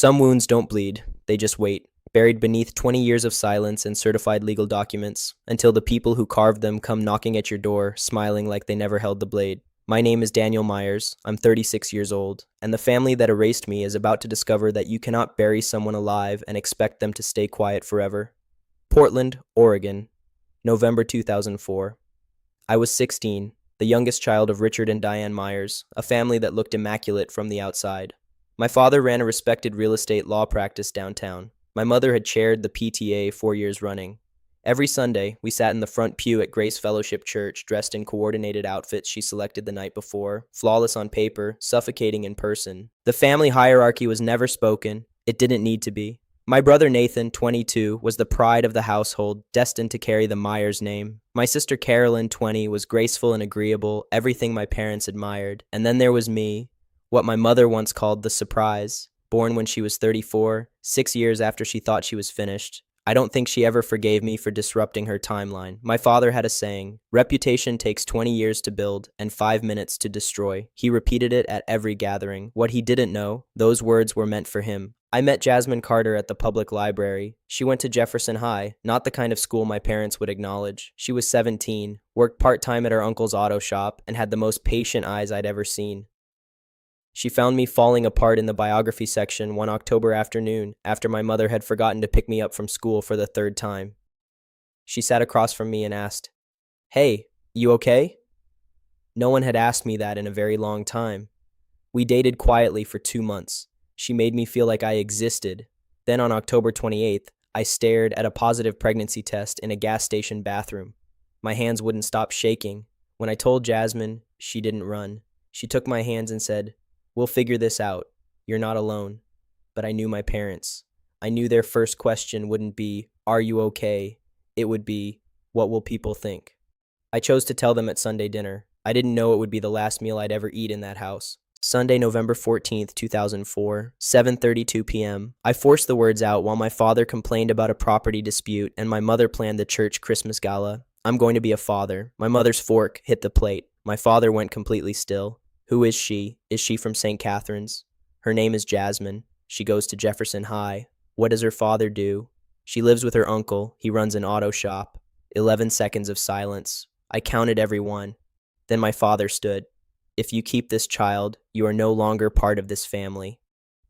Some wounds don't bleed, they just wait, buried beneath 20 years of silence and certified legal documents, until the people who carved them come knocking at your door, smiling like they never held the blade. My name is Daniel Myers, I'm 36 years old, and the family that erased me is about to discover that you cannot bury someone alive and expect them to stay quiet forever. Portland, Oregon, November 2004. I was 16, the youngest child of Richard and Diane Myers, a family that looked immaculate from the outside. My father ran a respected real estate law practice downtown. My mother had chaired the PTA 4 years running. Every Sunday, we sat in the front pew at Grace Fellowship Church, dressed in coordinated outfits she selected the night before, flawless on paper, suffocating in person. The family hierarchy was never spoken. It didn't need to be. My brother Nathan, 22, was the pride of the household, destined to carry the Myers name. My sister Carolyn, 20, was graceful and agreeable, everything my parents admired. And then there was me, what my mother once called the surprise, born when she was 34, 6 years after she thought she was finished. I don't think she ever forgave me for disrupting her timeline. My father had a saying, reputation takes 20 years to build and 5 minutes to destroy. He repeated it at every gathering. What he didn't know, those words were meant for him. I met Jasmine Carter at the public library. She went to Jefferson High, not the kind of school my parents would acknowledge. She was 17, worked part-time at her uncle's auto shop, and had the most patient eyes I'd ever seen. She found me falling apart in the biography section one October afternoon after my mother had forgotten to pick me up from school for the third time. She sat across from me and asked, "Hey, you okay?" No one had asked me that in a very long time. We dated quietly for 2 months. She made me feel like I existed. Then on October 28th, I stared at a positive pregnancy test in a gas station bathroom. My hands wouldn't stop shaking. When I told Jasmine, she didn't run. She took my hands and said, "We'll figure this out. You're not alone." But I knew my parents. I knew their first question wouldn't be, "Are you okay?" It would be, "What will people think?" I chose to tell them at Sunday dinner. I didn't know it would be the last meal I'd ever eat in that house. Sunday, November 14th, 2004, 7:32 p.m. I forced the words out while my father complained about a property dispute and my mother planned the church Christmas gala. I'm going to be a father. My mother's fork hit the plate. My father went completely still. Who is she? Is she from St. Catherine's? Her name is Jasmine. She goes to Jefferson High. What does her father do? She lives with her uncle. He runs an auto shop. 11 seconds of silence. I counted every one. Then my father stood. If you keep this child, you are no longer part of this family.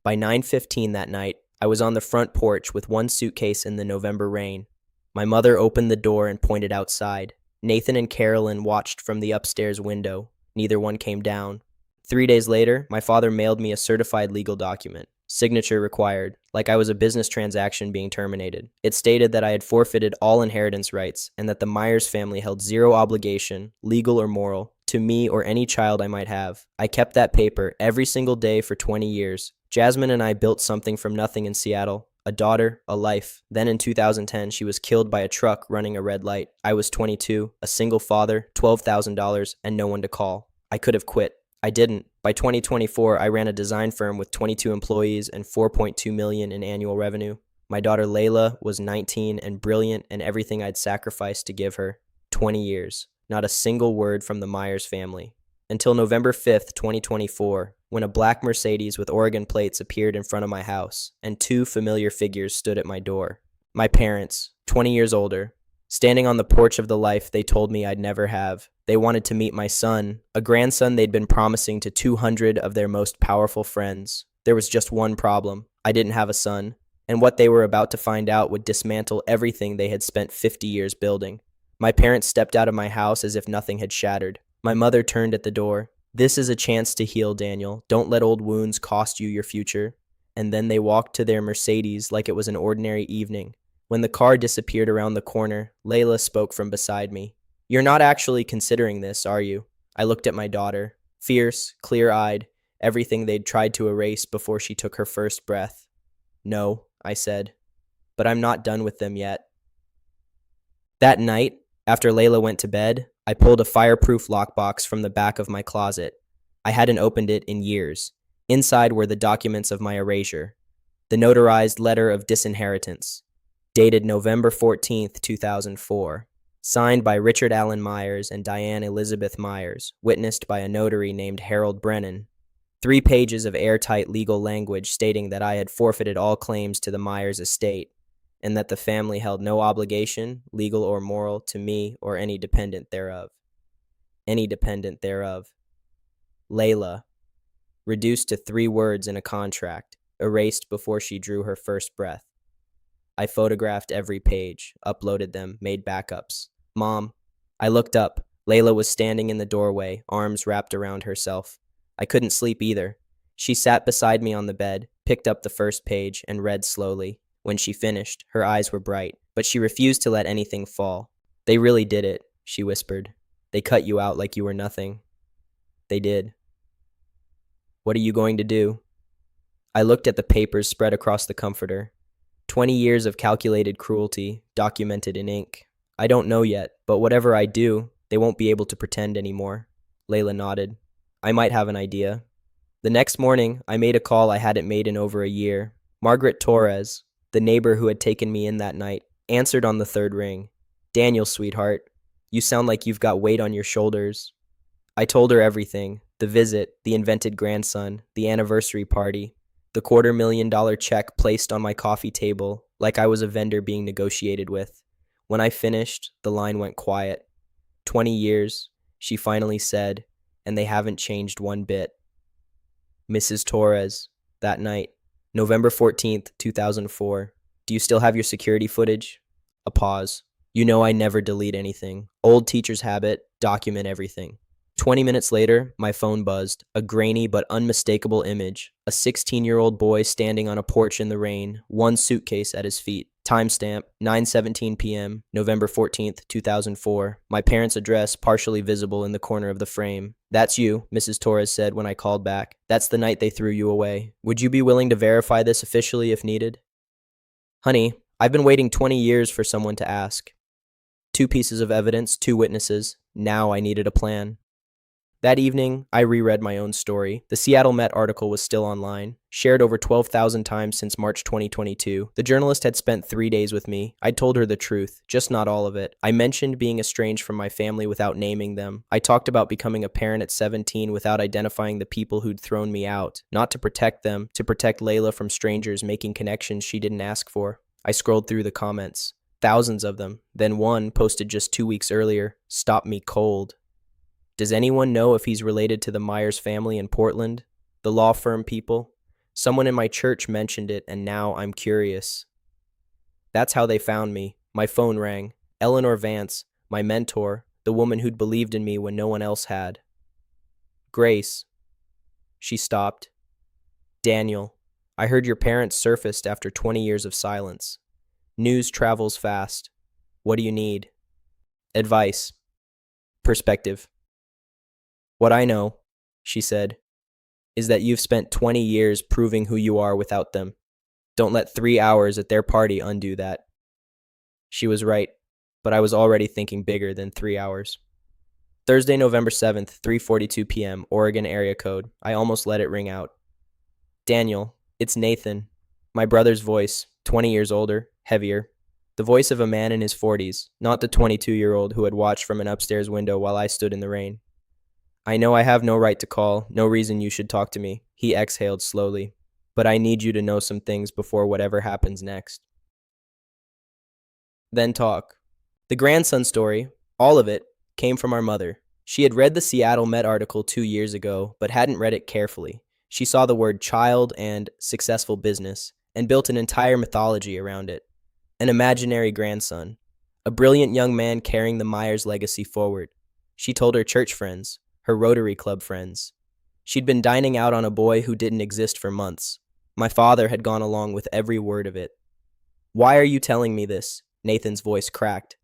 By 9:15 that night, I was on the front porch with one suitcase in the November rain. My mother opened the door and pointed outside. Nathan and Carolyn watched from the upstairs window. Neither one came down. 3 days later, my father mailed me a certified legal document. Signature required, like I was a business transaction being terminated. It stated that I had forfeited all inheritance rights and that the Myers family held zero obligation, legal or moral, to me or any child I might have. I kept that paper every single day for 20 years. Jasmine and I built something from nothing in Seattle. A daughter, a life. Then in 2010, she was killed by a truck running a red light. I was 22, a single father, $12,000, and no one to call. I could have quit. I didn't. By 2024, I ran a design firm with 22 employees and $4.2 million in annual revenue. My daughter Layla was 19 and brilliant and everything I'd sacrificed to give her. 20 years. Not a single word from the Myers family. Until November 5th, 2024, when a black Mercedes with Oregon plates appeared in front of my house, and two familiar figures stood at my door. My parents, 20 years older, standing on the porch of the life they told me I'd never have. They wanted to meet my son, a grandson they'd been promising to 200 of their most powerful friends. There was just one problem. I didn't have a son, and what they were about to find out would dismantle everything they had spent 50 years building. My parents stepped out of my house as if nothing had shattered. My mother turned at the door. "This is a chance to heal, Daniel. Don't let old wounds cost you your future." And then they walked to their Mercedes like it was an ordinary evening. When the car disappeared around the corner, Layla spoke from beside me. "You're not actually considering this, are you?" I looked at my daughter. Fierce, clear-eyed, everything they'd tried to erase before she took her first breath. "No," I said. "But I'm not done with them yet." That night, after Layla went to bed, I pulled a fireproof lockbox from the back of my closet. I hadn't opened it in years. Inside were the documents of my erasure. The notarized letter of disinheritance, dated November 14th, 2004. Signed by Richard Allen Myers and Diane Elizabeth Myers, witnessed by a notary named Harold Brennan. 3 pages of airtight legal language stating that I had forfeited all claims to the Myers estate, and that the family held no obligation, legal or moral, to me or any dependent thereof. Any dependent thereof. Layla, reduced to 3 words in a contract, erased before she drew her first breath. I photographed every page, uploaded them, made backups. Mom. I looked up. Layla was standing in the doorway, arms wrapped around herself. I couldn't sleep either. She sat beside me on the bed, picked up the first page, and read slowly. When she finished, her eyes were bright, but she refused to let anything fall. They really did it, she whispered. They cut you out like you were nothing. They did. What are you going to do? I looked at the papers spread across the comforter. 20 years of calculated cruelty, documented in ink. I don't know yet, but whatever I do, they won't be able to pretend anymore. Layla nodded. I might have an idea. The next morning, I made a call I hadn't made in over a year. Margaret Torres, the neighbor who had taken me in that night, answered on the 3rd ring. Daniel, sweetheart, you sound like you've got weight on your shoulders. I told her everything. The visit, the invented grandson, the anniversary party, the $250,000 check placed on my coffee table like I was a vendor being negotiated with. When I finished, the line went quiet. 20 years, she finally said, and they haven't changed one bit. Mrs. Torres, that night, November 14th, 2004. Do you still have your security footage? A pause. You know I never delete anything. Old teacher's habit, document everything. 20 minutes later, my phone buzzed. A grainy but unmistakable image. A 16-year-old boy standing on a porch in the rain, one suitcase at his feet. Timestamp, 9:17 p.m., November 14th, 2004. My parents' address partially visible in the corner of the frame. That's you, Mrs. Torres said when I called back. That's the night they threw you away. Would you be willing to verify this officially if needed? Honey, I've been waiting 20 years for someone to ask. 2 pieces of evidence, 2 witnesses. Now I needed a plan. That evening, I reread my own story. The Seattle Met article was still online, shared over 12,000 times since March 2022. The journalist had spent 3 days with me. I told her the truth, just not all of it. I mentioned being estranged from my family without naming them. I talked about becoming a parent at 17 without identifying the people who'd thrown me out. Not to protect them, to protect Layla from strangers making connections she didn't ask for. I scrolled through the comments. Thousands of them. Then one, posted just 2 weeks earlier, stopped me cold. Does anyone know if he's related to the Myers family in Portland? The law firm people? Someone in my church mentioned it, and now I'm curious. That's how they found me. My phone rang. Eleanor Vance, my mentor, the woman who'd believed in me when no one else had. Grace. She stopped. Daniel, I heard your parents surfaced after 20 years of silence. News travels fast. What do you need? Advice. Perspective. What I know, she said, is that you've spent 20 years proving who you are without them. Don't let 3 hours at their party undo that. She was right, but I was already thinking bigger than 3 hours. Thursday, November 7th, 3:42 p.m., Oregon area code. I almost let it ring out. Daniel, it's Nathan. My brother's voice, 20 years older, heavier. The voice of a man in his 40s, not the 22-year-old who had watched from an upstairs window while I stood in the rain. I know I have no right to call, no reason you should talk to me. He exhaled slowly. But I need you to know some things before whatever happens next. Then talk. The grandson story, all of it, came from our mother. She had read the Seattle Met article 2 years ago, but hadn't read it carefully. She saw the word child and successful business, and built an entire mythology around it. An imaginary grandson. A brilliant young man carrying the Myers legacy forward. She told her church friends, her Rotary Club friends. She'd been dining out on a boy who didn't exist for months. My father had gone along with every word of it. Why are you telling me this? Nathan's voice cracked.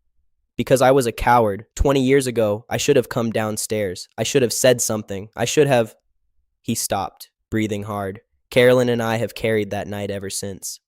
Because I was a coward. 20 years ago, I should have come downstairs. I should have said something. I should have... He stopped, breathing hard. Carolyn and I have carried that night ever since.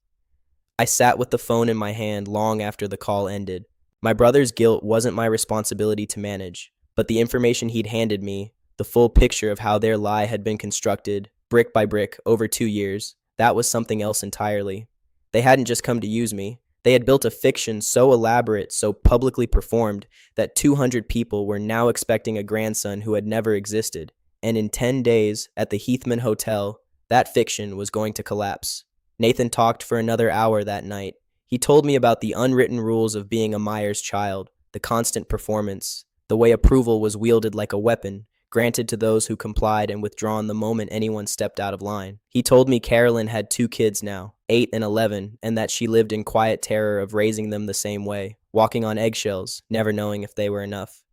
I sat with the phone in my hand long after the call ended. My brother's guilt wasn't my responsibility to manage. But the information he'd handed me, the full picture of how their lie had been constructed, brick by brick, over 2 years, that was something else entirely. They hadn't just come to use me. They had built a fiction so elaborate, so publicly performed, that 200 people were now expecting a grandson who had never existed, and in 10 days, at the Heathman Hotel, that fiction was going to collapse. Nathan talked for another hour that night. He told me about the unwritten rules of being a Myers child, the constant performance, the way approval was wielded like a weapon, granted to those who complied and withdrawn the moment anyone stepped out of line. He told me Carolyn had 2 kids now, 8 and 11, and that she lived in quiet terror of raising them the same way, walking on eggshells, never knowing if they were enough.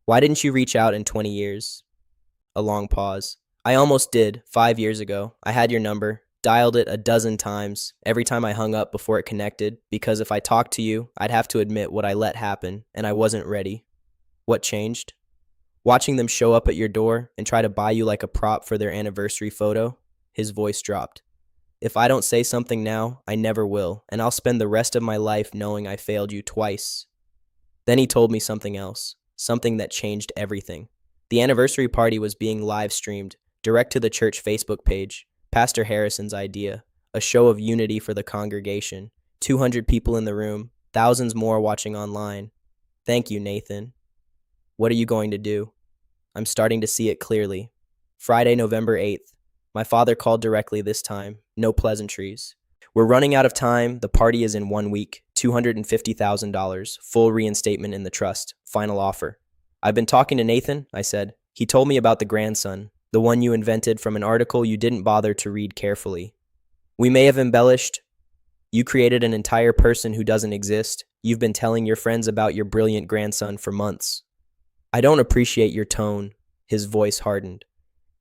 Why didn't you reach out in 20 years? A long pause. I almost did, 5 years ago. I had your number, dialed it a dozen times, every time I hung up before it connected, because if I talked to you, I'd have to admit what I let happen, and I wasn't ready. What changed? Watching them show up at your door and try to buy you like a prop for their anniversary photo. His voice dropped. If I don't say something now, I never will, and I'll spend the rest of my life knowing I failed you twice. Then he told me something else, something that changed everything. The anniversary party was being live streamed, direct to the church Facebook page. Pastor Harrison's idea, a show of unity for the congregation. 200 people in the room, thousands more watching online. Thank you, Nathan. What are you going to do? I'm starting to see it clearly. Friday, November 8th. My father called directly this time. No pleasantries. We're running out of time. The party is in 1 week. $250,000. Full reinstatement in the trust. Final offer. I've been talking to Nathan, I said. He told me about the grandson, the one you invented from an article you didn't bother to read carefully. We may have embellished. You created an entire person who doesn't exist. You've been telling your friends about your brilliant grandson for months. I don't appreciate your tone. His voice hardened.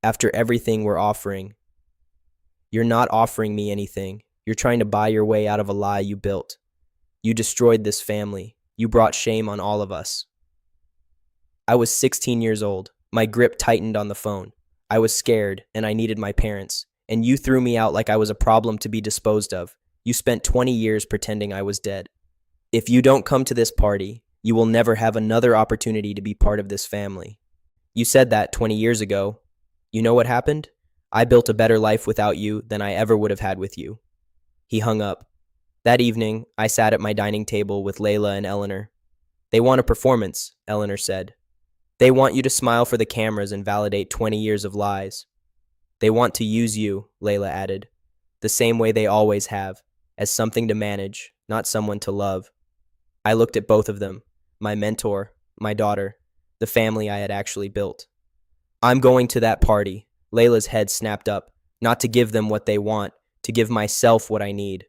After everything we're offering. You're not offering me anything. You're trying to buy your way out of a lie you built. You destroyed this family. You brought shame on all of us. I was 16 years old. My grip tightened on the phone. I was scared, and I needed my parents. And you threw me out like I was a problem to be disposed of. You spent 20 years pretending I was dead. If you don't come to this party, you will never have another opportunity to be part of this family. You said that 20 years ago. You know what happened? I built a better life without you than I ever would have had with you. He hung up. That evening, I sat at my dining table with Layla and Eleanor. They want a performance, Eleanor said. They want you to smile for the cameras and validate 20 years of lies. They want to use you, Layla added, the same way they always have, as something to manage, not someone to love. I looked at both of them, my mentor, my daughter, the family I had actually built. I'm going to that party. Layla's head snapped up, not to give them what they want, to give myself what I need.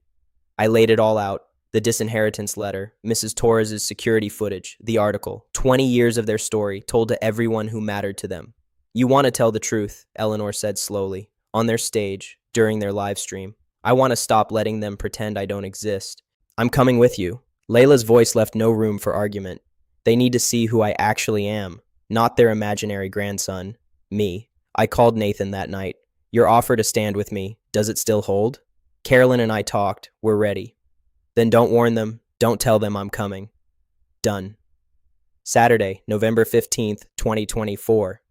I laid it all out, the disinheritance letter, Mrs. Torres's security footage, the article, 20 years of their story told to everyone who mattered to them. You want to tell the truth, Eleanor said slowly, on their stage, during their live stream. I want to stop letting them pretend I don't exist. I'm coming with you. Layla's voice left no room for argument. They need to see who I actually am, not their imaginary grandson, me. I called Nathan that night. Your offer to stand with me, does it still hold? Carolyn and I talked. We're ready. Then don't warn them. Don't tell them I'm coming. Done. Saturday, November 15th, 2024.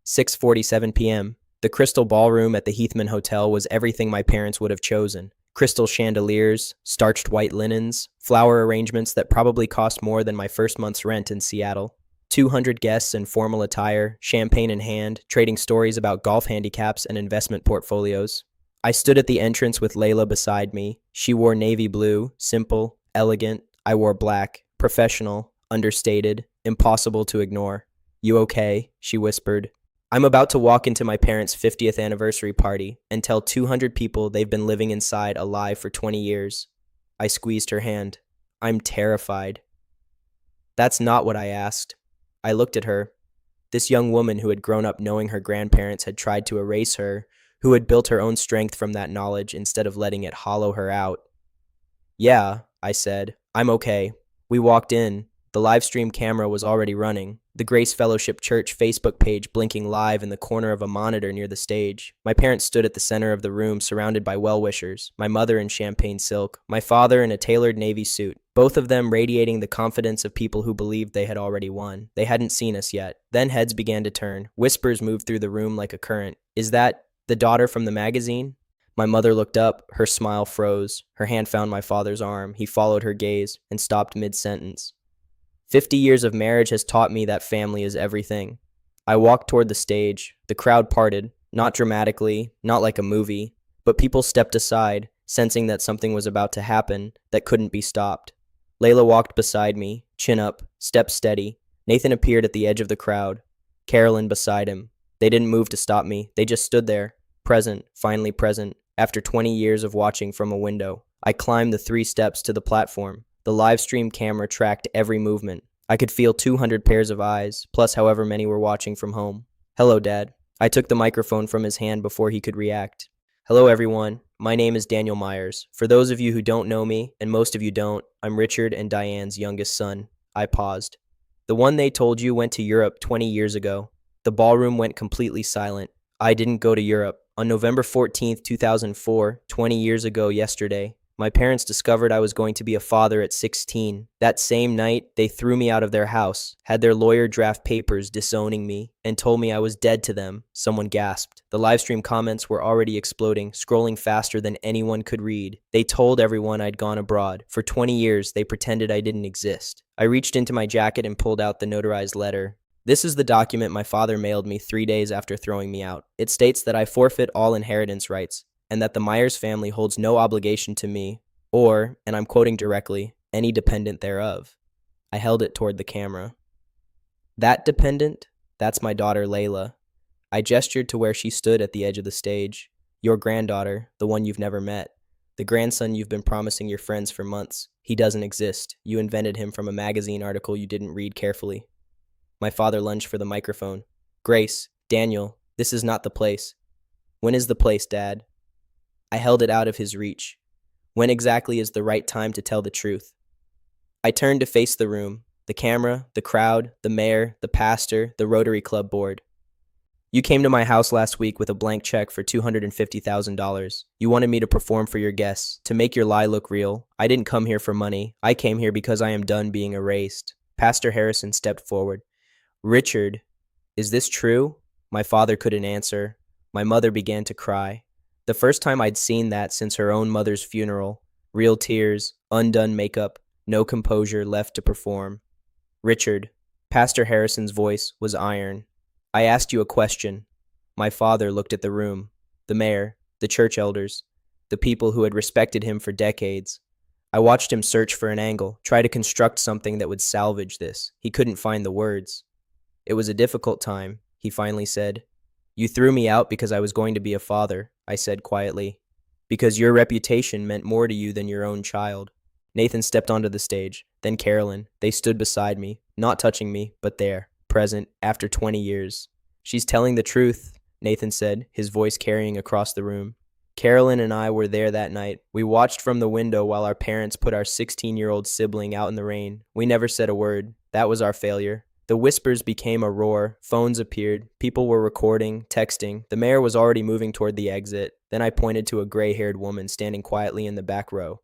6:47 p.m. The Crystal Ballroom at the Heathman Hotel was everything my parents would have chosen. Crystal chandeliers, starched white linens, flower arrangements that probably cost more than my first month's rent in Seattle. 200 guests in formal attire, champagne in hand, trading stories about golf handicaps and investment portfolios. I stood at the entrance with Layla beside me. She wore navy blue, simple, elegant. I wore black, professional, understated, impossible to ignore. You okay? She whispered. I'm about to walk into my parents' 50th anniversary party and tell 200 people they've been living inside a lie for 20 years. I squeezed her hand. I'm terrified. That's not what I asked. I looked at her. This young woman who had grown up knowing her grandparents had tried to erase her, who had built her own strength from that knowledge instead of letting it hollow her out. Yeah, I said. I'm okay. We walked in. The live stream camera was already running. The Grace Fellowship Church Facebook page blinking live in the corner of a monitor near the stage. My parents stood at the center of the room surrounded by well-wishers, my mother in champagne silk, my father in a tailored navy suit, both of them radiating the confidence of people who believed they had already won. They hadn't seen us yet. Then heads began to turn. Whispers moved through the room like a current. Is that the daughter from the magazine? My mother looked up. Her smile froze. Her hand found my father's arm. He followed her gaze and stopped mid-sentence. 50 years of marriage has taught me that family is everything. I walked toward the stage. The crowd parted, not dramatically, not like a movie, but people stepped aside, sensing that something was about to happen that couldn't be stopped. Layla walked beside me, chin up, step steady. Nathan appeared at the edge of the crowd. Carolyn beside him. They didn't move to stop me. They just stood there, present, finally present, after 20 years of watching from a window. I climbed the 3 steps to the platform. The live stream camera tracked every movement. I could feel 200 pairs of eyes, plus however many were watching from home. "Hello, Dad." I took the microphone from his hand before he could react. "Hello, everyone. My name is Daniel Myers. For those of you who don't know me, and most of you don't, I'm Richard and Diane's youngest son." I paused. "The one they told you went to Europe 20 years ago." The ballroom went completely silent. I didn't go to Europe. On November 14th, 2004, 20 years ago yesterday, my parents discovered I was going to be a father at 16. That same night, they threw me out of their house, had their lawyer draft papers disowning me, and told me I was dead to them. Someone gasped. The livestream comments were already exploding, scrolling faster than anyone could read. They told everyone I'd gone abroad. For 20 years, they pretended I didn't exist. I reached into my jacket and pulled out the notarized letter. This is the document my father mailed me 3 days after throwing me out. It states that I forfeit all inheritance rights, and that the Myers family holds no obligation to me, or, and I'm quoting directly, any dependent thereof. I held it toward the camera. That dependent? That's my daughter Layla. I gestured to where she stood at the edge of the stage. Your granddaughter, the one you've never met. The grandson you've been promising your friends for months. He doesn't exist. You invented him from a magazine article you didn't read carefully. My father lunged for the microphone. "Grace, Daniel, this is not the place." "When is the place, Dad?" I held it out of his reach. "When exactly is the right time to tell the truth?" I turned to face the room, the camera, the crowd, the mayor, the pastor, the Rotary Club board. "You came to my house last week with a blank check for $250,000. You wanted me to perform for your guests, to make your lie look real. I didn't come here for money. I came here because I am done being erased." Pastor Harrison stepped forward. "Richard, is this true?" My father couldn't answer. My mother began to cry. The first time I'd seen that since her own mother's funeral. Real tears, undone makeup, no composure left to perform. "Richard," Pastor Harrison's voice was iron. "I asked you a question." My father looked at the room, the mayor, the church elders, the people who had respected him for decades. I watched him search for an angle, try to construct something that would salvage this. He couldn't find the words. "It was a difficult time," he finally said. "You threw me out because I was going to be a father," I said quietly. "Because your reputation meant more to you than your own child." Nathan stepped onto the stage, then Carolyn. They stood beside me, not touching me, but there, present, after 20 years. "She's telling the truth," Nathan said, his voice carrying across the room. Carolyn and I were there that night. We watched from the window while our parents put our 16-year-old sibling out in the rain. We never said a word. That was our failure. The whispers became a roar. Phones appeared. People were recording, texting. The mayor was already moving toward the exit. Then I pointed to a gray-haired woman standing quietly in the back row.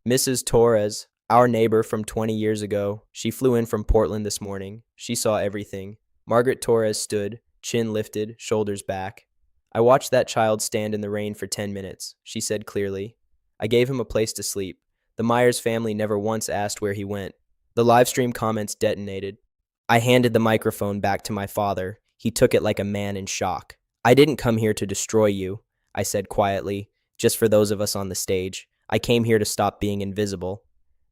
"Mrs. Torres, our neighbor from 20 years ago. She flew in from Portland this morning. She saw everything." Margaret Torres stood, chin lifted, shoulders back. "I watched that child stand in the rain for 10 minutes, she said clearly. "I gave him a place to sleep. The Myers family never once asked where he went." The livestream comments detonated. I handed the microphone back to my father. He took it like a man in shock. "I didn't come here to destroy you," I said quietly, "just for those of us on the stage. I came here to stop being invisible."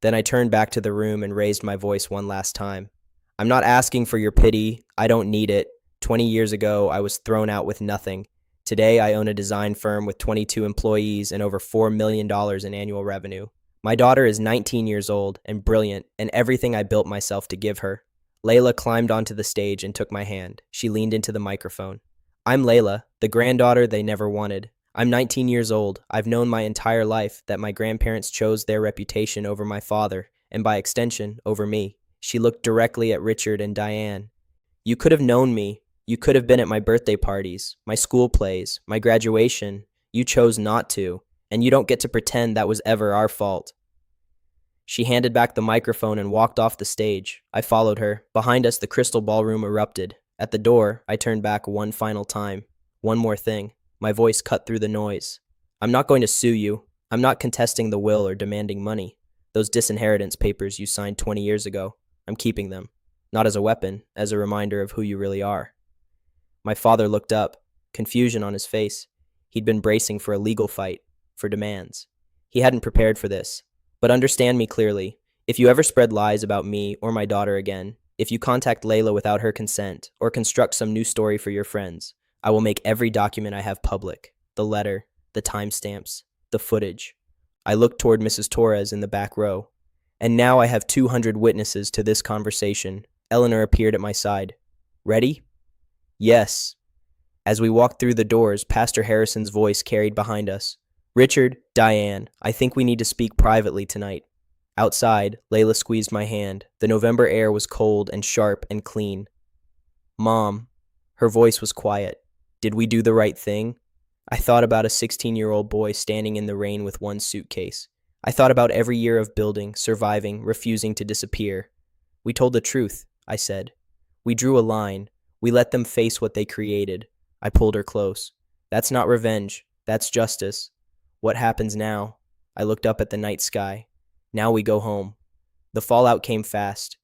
Then I turned back to the room and raised my voice one last time. "I'm not asking for your pity. I don't need it. 20 years ago, I was thrown out with nothing. Today, I own a design firm with 22 employees and over $4 million in annual revenue. My daughter is 19 years old and brilliant, and everything I built myself to give her." Layla climbed onto the stage and took my hand. She leaned into the microphone. "I'm Layla, the granddaughter they never wanted. I'm 19 years old. I've known my entire life that my grandparents chose their reputation over my father, and by extension, over me." She looked directly at Richard and Diane. "You could have known me. You could have been at my birthday parties, my school plays, my graduation. You chose not to, and you don't get to pretend that was ever our fault." She handed back the microphone and walked off the stage. I followed her. Behind us, the crystal ballroom erupted. At the door, I turned back one final time. "One more thing." My voice cut through the noise. "I'm not going to sue you. I'm not contesting the will or demanding money. Those disinheritance papers you signed 20 years ago, I'm keeping them. Not as a weapon, as a reminder of who you really are." My father looked up, confusion on his face. He'd been bracing for a legal fight, for demands. He hadn't prepared for this. But understand me clearly. If you ever spread lies about me or my daughter again, if you contact Layla without her consent, or construct some new story for your friends, I will make every document I have public. The letter, the timestamps, the footage. I looked toward Mrs. Torres in the back row. And now I have 200 witnesses to this conversation. Eleanor appeared at my side. Ready? Yes. As we walked through the doors, Pastor Harrison's voice carried behind us. Richard, Diane, I think we need to speak privately tonight. Outside, Layla squeezed my hand. The November air was cold and sharp and clean. Mom. Her voice was quiet. Did we do the right thing? I thought about a 16-year-old boy standing in the rain with one suitcase. I thought about every year of building, surviving, refusing to disappear. We told the truth, I said. We drew a line. We let them face what they created. I pulled her close. That's not revenge. That's justice. What happens now? I looked up at the night sky. Now we go home. The fallout came fast.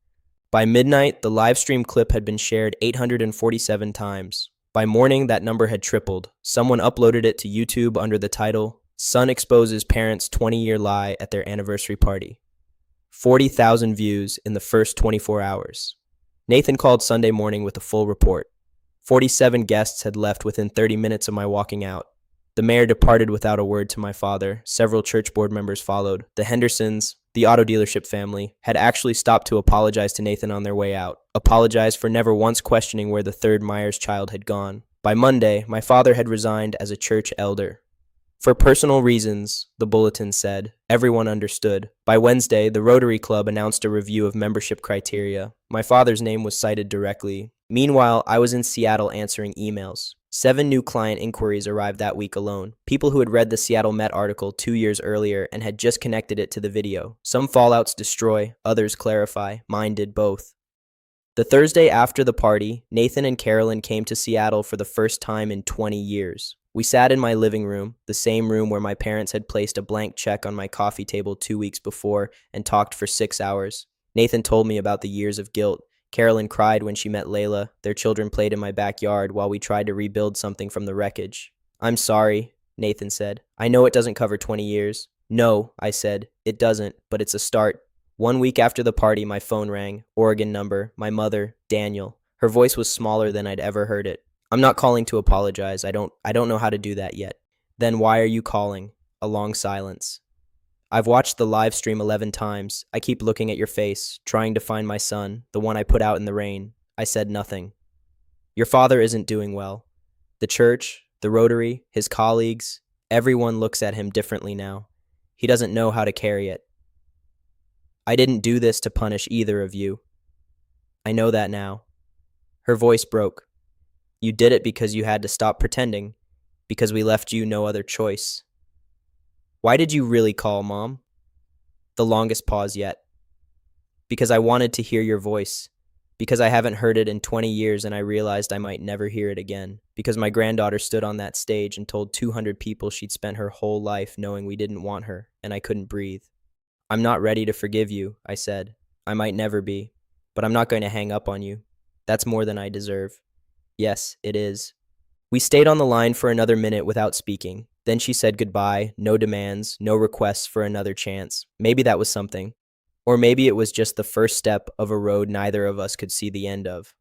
By midnight, the live stream clip had been shared 847 times. By morning, that number had tripled. Someone uploaded it to YouTube under the title, Son Exposes Parents' 20-Year Lie at Their Anniversary Party. 40,000 views in the first 24 hours. Nathan called Sunday morning with a full report. 47 guests had left within 30 minutes of my walking out. The mayor departed without a word to my father. Several church board members followed. The Hendersons, the auto dealership family, had actually stopped to apologize to Nathan on their way out. Apologized for never once questioning where the third Myers child had gone. By Monday, my father had resigned as a church elder. For personal reasons, the bulletin said. Everyone understood. By Wednesday, the Rotary Club announced a review of membership criteria. My father's name was cited directly. Meanwhile, I was in Seattle answering emails. 7 new client inquiries arrived that week alone. People who had read the Seattle Met article 2 years earlier and had just connected it to the video. Some fallouts destroy, others clarify. Mine did both. The Thursday after the party, Nathan and Carolyn came to Seattle for the first time in 20 years. We sat in my living room, the same room where my parents had placed a blank check on my coffee table 2 weeks before, and talked for 6 hours. Nathan told me about the years of guilt. Carolyn cried when she met Layla. Their children played in my backyard while we tried to rebuild something from the wreckage. I'm sorry, Nathan said. I know it doesn't cover 20 years. No, I said. It doesn't, but it's a start. 1 week after the party, my phone rang. Oregon number. My mother, Daniel. Her voice was smaller than I'd ever heard it. I'm not calling to apologize. I don't know how to do that yet. Then why are you calling? A long silence. I've watched the live stream 11 times. I keep looking at your face, trying to find my son, the one I put out in the rain. I said nothing. Your father isn't doing well. The church, the Rotary, his colleagues, everyone looks at him differently now. He doesn't know how to carry it. I didn't do this to punish either of you. I know that now. Her voice broke. You did it because you had to stop pretending, because we left you no other choice. Why did you really call, Mom? The longest pause yet. Because I wanted to hear your voice. Because I haven't heard it in 20 years and I realized I might never hear it again. Because my granddaughter stood on that stage and told 200 people she'd spent her whole life knowing we didn't want her, and I couldn't breathe. I'm not ready to forgive you, I said. I might never be. But I'm not going to hang up on you. That's more than I deserve. Yes, it is. We stayed on the line for another minute without speaking. Then she said goodbye, no demands, no requests for another chance. Maybe that was something. Or maybe it was just the first step of a road neither of us could see the end of.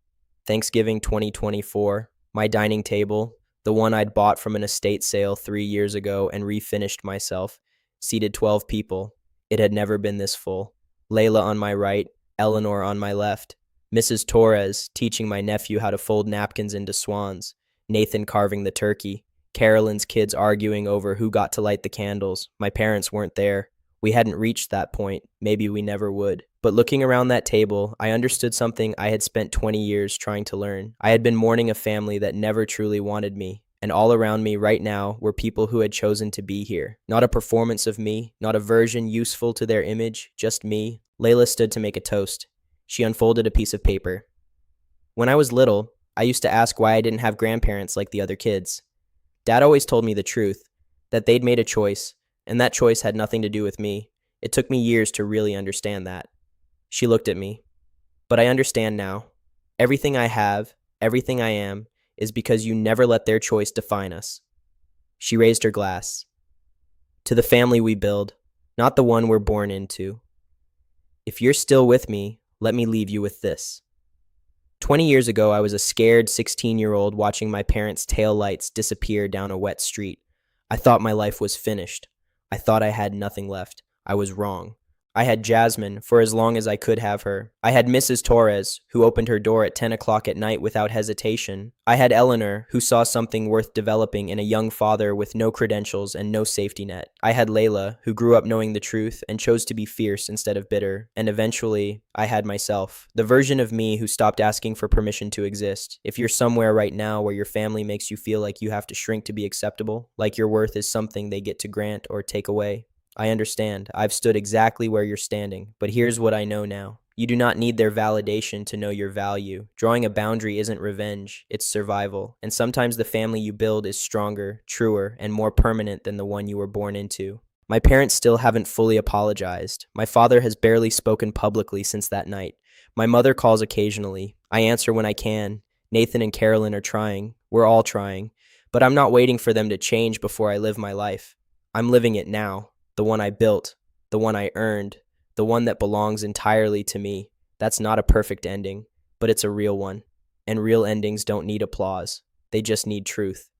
Thanksgiving 2024, my dining table, the one I'd bought from an estate sale 3 years ago and refinished myself, seated 12 people. It had never been this full. Layla on my right, Eleanor on my left, Mrs. Torres teaching my nephew how to fold napkins into swans, Nathan carving the turkey, Carolyn's kids arguing over who got to light the candles. My parents weren't there. We hadn't reached that point. Maybe we never would. But looking around that table, I understood something I had spent 20 years trying to learn. I had been mourning a family that never truly wanted me. And all around me right now were people who had chosen to be here. Not a performance of me, not a version useful to their image, just me. Layla stood to make a toast. She unfolded a piece of paper. When I was little, I used to ask why I didn't have grandparents like the other kids. Dad always told me the truth, that they'd made a choice, and that choice had nothing to do with me. It took me years to really understand that. She looked at me. But I understand now. Everything I have, everything I am, is because you never let their choice define us. She raised her glass. To the family we build, not the one we're born into. If you're still with me, let me leave you with this. 20 years ago, I was a scared 16-year-old watching my parents' taillights disappear down a wet street. I thought my life was finished. I thought I had nothing left. I was wrong. I had Jasmine for as long as I could have her. I had Mrs. Torres, who opened her door at 10 o'clock at night without hesitation. I had Eleanor, who saw something worth developing in a young father with no credentials and no safety net. I had Layla, who grew up knowing the truth and chose to be fierce instead of bitter. And eventually, I had myself, the version of me who stopped asking for permission to exist. If you're somewhere right now where your family makes you feel like you have to shrink to be acceptable, like your worth is something they get to grant or take away, I understand. I've stood exactly where you're standing, but here's what I know now. You do not need their validation to know your value. Drawing a boundary isn't revenge, it's survival. And sometimes the family you build is stronger, truer, and more permanent than the one you were born into. My parents still haven't fully apologized. My father has barely spoken publicly since that night. My mother calls occasionally. I answer when I can. Nathan and Carolyn are trying. We're all trying. But I'm not waiting for them to change before I live my life. I'm living it now. The one I built, the one I earned, the one that belongs entirely to me. That's not a perfect ending, but it's a real one. And real endings don't need applause. They just need truth.